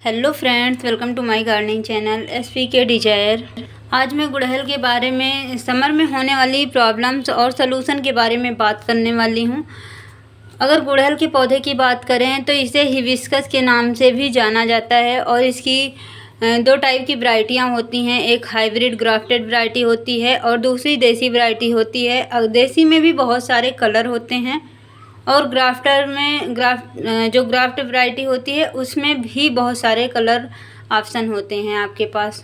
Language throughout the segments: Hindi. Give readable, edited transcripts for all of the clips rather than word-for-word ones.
Hello friends, welcome to my gardening channel SPK desire. आज मैं गुड़हल के बारे में समर में होने वाली प्रॉब्लम्स और सलूशन के बारे में बात करने वाली हूँ। अगर गुड़हल के पौधे की बात करें तो इसे हिबिस्कस के नाम से भी जाना जाता है और इसकी दो टाइप की वैरायटियाँ होती हैं। एक हाइब्रिड ग्राफ्टेड वैरायटी होती है और दूसरी देसी वैरायटी होती है। देसी में भी बहुत सारे कलर होते हैं और ग्राफ्टर में जो ग्राफ्ट वैरायटी होती है उसमें भी बहुत सारे कलर ऑप्शन होते हैं आपके पास।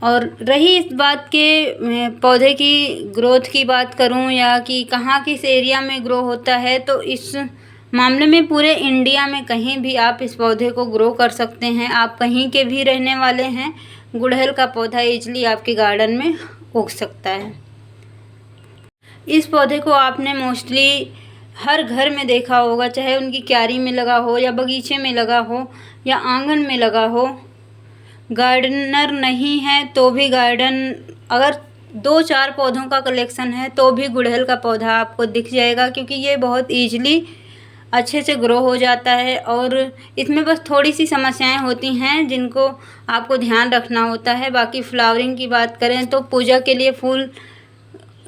और रही इस बात के पौधे की ग्रोथ की बात करूं या कि कहाँ किस एरिया में ग्रो होता है, तो इस मामले में पूरे इंडिया में कहीं भी आप इस पौधे को ग्रो कर सकते हैं। आप कहीं के भी रहने वाले हैं, गुड़हल का पौधा ईजिली आपके गार्डन में उग सकता है। इस पौधे को आपने मोस्टली हर घर में देखा होगा, चाहे उनकी क्यारी में लगा हो या बगीचे में लगा हो या आंगन में लगा हो। गार्डनर नहीं है तो भी अगर 2-4 पौधों का कलेक्शन है तो भी गुड़हल का पौधा आपको दिख जाएगा, क्योंकि ये बहुत ईजिली अच्छे से ग्रो हो जाता है। और इसमें बस थोड़ी सी समस्याएं होती हैं जिनको आपको ध्यान रखना होता है। बाकी फ्लावरिंग की बात करें तो पूजा के लिए फूल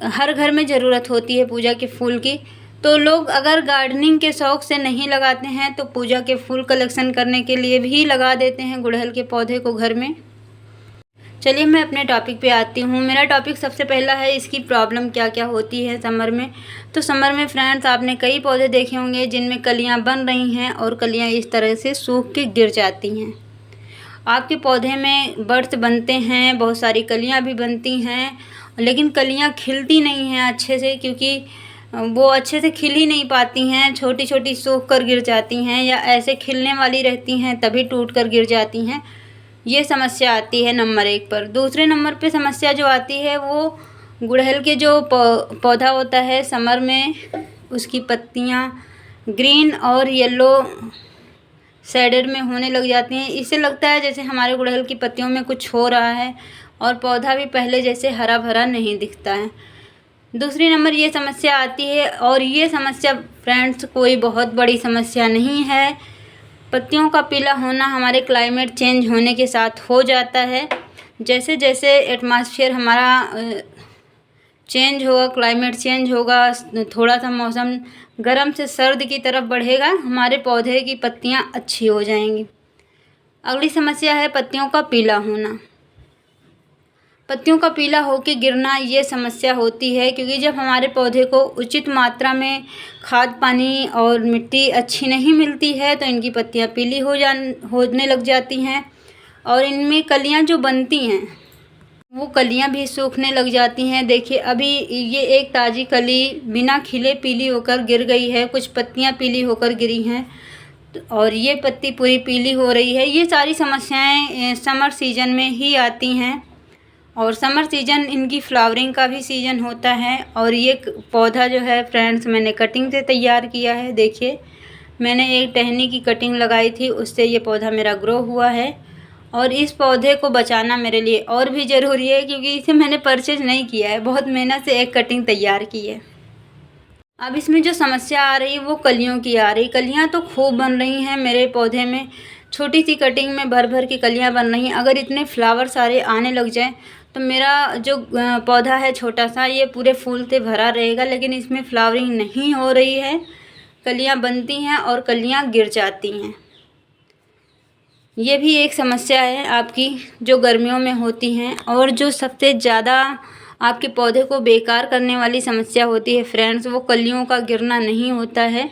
हर घर में ज़रूरत होती है, पूजा के फूल की। तो लोग अगर गार्डनिंग के शौक़ से नहीं लगाते हैं तो पूजा के फूल कलेक्शन करने के लिए भी लगा देते हैं गुड़हल के पौधे को घर में। चलिए मैं अपने टॉपिक पे आती हूँ। मेरा टॉपिक सबसे पहला है इसकी प्रॉब्लम क्या क्या होती है समर में। तो समर में फ्रेंड्स आपने कई पौधे देखे होंगे जिनमें कलियाँ बन रही हैं और कलियाँ इस तरह से सूख के गिर जाती हैं। आपके पौधे में बड्स बनते हैं, बहुत सारी कलियाँ भी बनती हैं, लेकिन कलियाँ खिलती नहीं हैं अच्छे से, क्योंकि वो अच्छे से खिल ही नहीं पाती हैं। छोटी छोटी सूख कर गिर जाती हैं या ऐसे खिलने वाली रहती हैं तभी टूट कर गिर जाती हैं। ये समस्या आती है नंबर 1 पर। दूसरे नंबर पे समस्या जो आती है वो गुड़हल के जो पौधा होता है समर में, उसकी पत्तियाँ ग्रीन और येलो शेडेड में होने लग जाती हैं। इससे लगता है जैसे हमारे गुड़हल की पत्तियों में कुछ हो रहा है और पौधा भी पहले जैसे हरा भरा नहीं दिखता है। दूसरी नंबर ये समस्या आती है, और ये समस्या फ्रेंड्स कोई बहुत बड़ी समस्या नहीं है। पत्तियों का पीला होना हमारे क्लाइमेट चेंज होने के साथ हो जाता है। जैसे जैसे एटमॉस्फेयर हमारा चेंज होगा, क्लाइमेट चेंज होगा, थोड़ा सा मौसम गर्म से सर्द की तरफ बढ़ेगा, हमारे पौधे की पत्तियां अच्छी हो जाएंगी। अगली समस्या है पत्तियों का पीला होना। पत्तियों का पीला होकर गिरना ये समस्या होती है क्योंकि जब हमारे पौधे को उचित मात्रा में खाद पानी और मिट्टी अच्छी नहीं मिलती है तो इनकी पत्तियां पीली होने लग जाती हैं और इनमें कलियां जो बनती हैं वो कलियां भी सूखने लग जाती हैं। देखिए अभी ये एक ताज़ी कली बिना खिले पीली होकर गिर गई है, कुछ पत्तियां पीली होकर गिरी हैं और ये पत्ती पूरी पीली हो रही है। ये सारी समस्याएं समर सीजन में ही आती हैं और समर सीजन इनकी फ्लावरिंग का भी सीजन होता है। और ये पौधा जो है फ्रेंड्स मैंने कटिंग से तैयार किया है। देखिए मैंने एक टहनी की कटिंग लगाई थी, उससे ये पौधा मेरा ग्रो हुआ है और इस पौधे को बचाना मेरे लिए और भी ज़रूरी है क्योंकि इसे मैंने परचेज नहीं किया है, बहुत मेहनत से एक कटिंग तैयार की है। अब इसमें जो समस्या आ रही है वो कलियों की आ रही। कलियाँ तो खूब बन रही हैं मेरे पौधे में, छोटी सी कटिंग में भर भर की कलियाँ बन रही हैं। अगर इतने फ्लावर सारे आने लग जाएं तो मेरा जो पौधा है छोटा सा ये पूरे फूल से भरा रहेगा, लेकिन इसमें फ्लावरिंग नहीं हो रही है, कलियाँ बनती हैं और कलियाँ गिर जाती हैं। ये भी एक समस्या है आपकी जो गर्मियों में होती हैं। और जो सबसे ज़्यादा आपके पौधे को बेकार करने वाली समस्या होती है फ्रेंड्स, वो कलियों का गिरना नहीं होता है।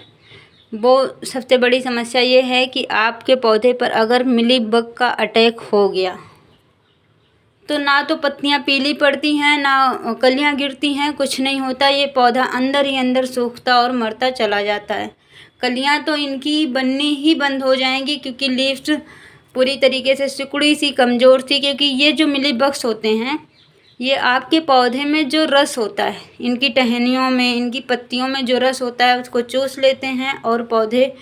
वो सबसे बड़ी समस्या ये है कि आपके पौधे पर अगर मिलीबग का अटैक हो गया तो ना तो पत्तियां पीली पड़ती हैं ना कलियां गिरती हैं, कुछ नहीं होता। ये पौधा अंदर ही अंदर सूखता और मरता चला जाता है। कलियां तो इनकी बननी ही बंद हो जाएंगी क्योंकि लीव्स पूरी तरीके से सिकुड़ी सी कमज़ोर सी, क्योंकि ये जो मिलीबग्स होते हैं ये आपके पौधे में जो रस होता है, इनकी टहनियों में, इनकी पत्तियों में जो रस होता है उसको चूस लेते हैं और पौधे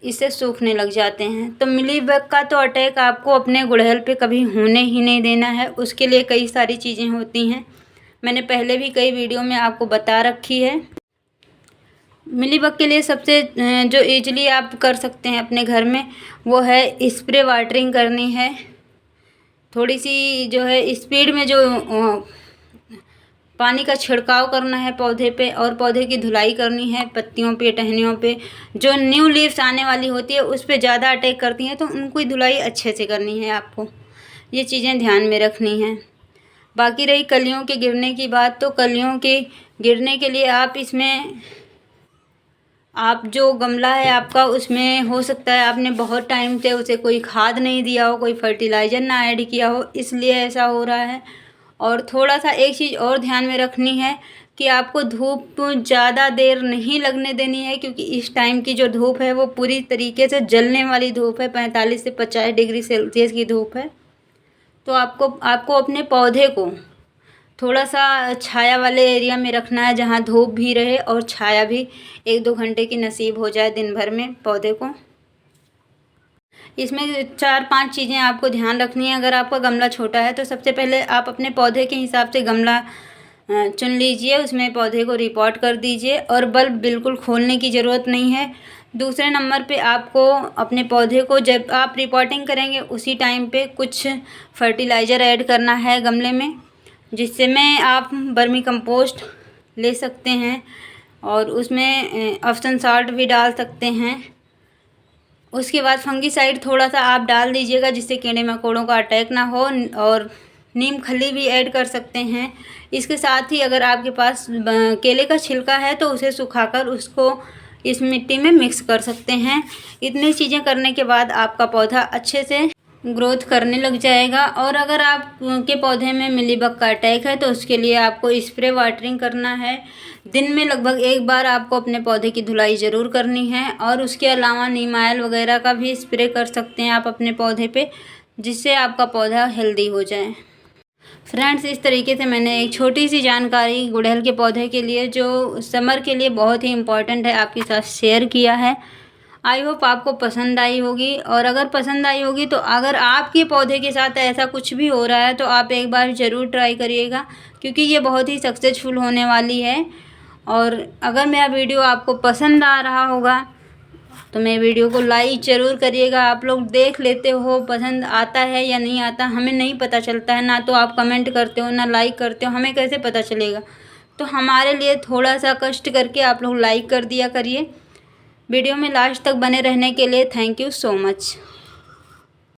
इससे सूखने लग जाते हैं। तो मिलीबग का तो अटैक आपको अपने गुड़हल पे कभी होने ही नहीं देना है। उसके लिए कई सारी चीज़ें होती हैं, मैंने पहले भी कई वीडियो में आपको बता रखी है। मिलीबग के लिए सबसे जो ईज़िली आप कर सकते हैं अपने घर में, वो है स्प्रे वाटरिंग करनी है। थोड़ी सी जो है स्पीड में जो पानी का छिड़काव करना है पौधे पे, और पौधे की धुलाई करनी है पत्तियों पे, टहनियों पे। जो न्यू लीव्स आने वाली होती है उस पे ज़्यादा अटैक करती हैं, तो उनको धुलाई अच्छे से करनी है आपको। ये चीज़ें ध्यान में रखनी हैं। बाकी रही कलियों के गिरने की बात, तो कलियों के गिरने के लिए आप जो गमला है आपका, उसमें हो सकता है आपने बहुत टाइम से उसे कोई खाद नहीं दिया हो, कोई फर्टिलाइज़र ना ऐड किया हो, इसलिए ऐसा हो रहा है। और थोड़ा सा एक चीज़ और ध्यान में रखनी है कि आपको धूप ज़्यादा देर नहीं लगने देनी है, क्योंकि इस टाइम की जो धूप है वो पूरी तरीके से जलने वाली धूप है। 45 से 50 डिग्री सेल्सियस की धूप है। तो आपको अपने पौधे को थोड़ा सा छाया वाले एरिया में रखना है, जहाँ धूप भी रहे और छाया भी 1-2 घंटे की नसीब हो जाए दिन भर में पौधे को। इसमें 4-5 चीज़ें आपको ध्यान रखनी है। अगर आपका गमला छोटा है तो सबसे पहले आप अपने पौधे के हिसाब से गमला चुन लीजिए, उसमें पौधे को रिपोर्ट कर दीजिए, और बल्ब बिल्कुल खोलने की ज़रूरत नहीं है। दूसरे नंबर पे आपको अपने पौधे को, जब आप रिपोर्टिंग करेंगे उसी टाइम पे कुछ फर्टिलाइज़र ऐड करना है गमले में, जिससे में आप वर्मी कंपोस्ट ले सकते हैं, और उसमें एप्सम सॉल्ट भी डाल सकते हैं। उसके बाद फंगीसाइड थोड़ा सा आप डाल दीजिएगा, जिससे कीड़े मकोड़ों का अटैक ना हो, और नीम खली भी ऐड कर सकते हैं। इसके साथ ही अगर आपके पास केले का छिलका है तो उसे सुखाकर उसको इस मिट्टी में मिक्स कर सकते हैं। इतनी चीज़ें करने के बाद आपका पौधा अच्छे से ग्रोथ करने लग जाएगा। और अगर आपके पौधे में मिलीबग का अटैक है तो उसके लिए आपको स्प्रे वाटरिंग करना है। दिन में लगभग 1 बार आपको अपने पौधे की धुलाई ज़रूर करनी है, और उसके अलावा नीम ऑयल वगैरह का भी स्प्रे कर सकते हैं आप अपने पौधे पे, जिससे आपका पौधा हेल्दी हो जाए। फ्रेंड्स, इस तरीके से मैंने एक छोटी सी जानकारी गुड़हल के पौधे के लिए, जो समर के लिए बहुत ही इम्पॉर्टेंट है, आपके साथ शेयर किया है। आई होप आपको पसंद आई होगी, और अगर पसंद आई होगी तो अगर आपके पौधे के साथ ऐसा कुछ भी हो रहा है तो आप एक बार ज़रूर ट्राई करिएगा, क्योंकि ये बहुत ही सक्सेसफुल होने वाली है। और अगर मेरा वीडियो आपको पसंद आ रहा होगा तो मेरे वीडियो को लाइक ज़रूर करिएगा। आप लोग देख लेते हो पसंद आता है या नहीं आता, हमें नहीं पता चलता है। ना तो आप कमेंट करते हो, ना लाइक करते हो, हमें कैसे पता चलेगा। तो हमारे लिए थोड़ा सा कष्ट करके आप लोग लाइक कर दिया करिए। वीडियो में लास्ट तक बने रहने के लिए थैंक यू सो मच।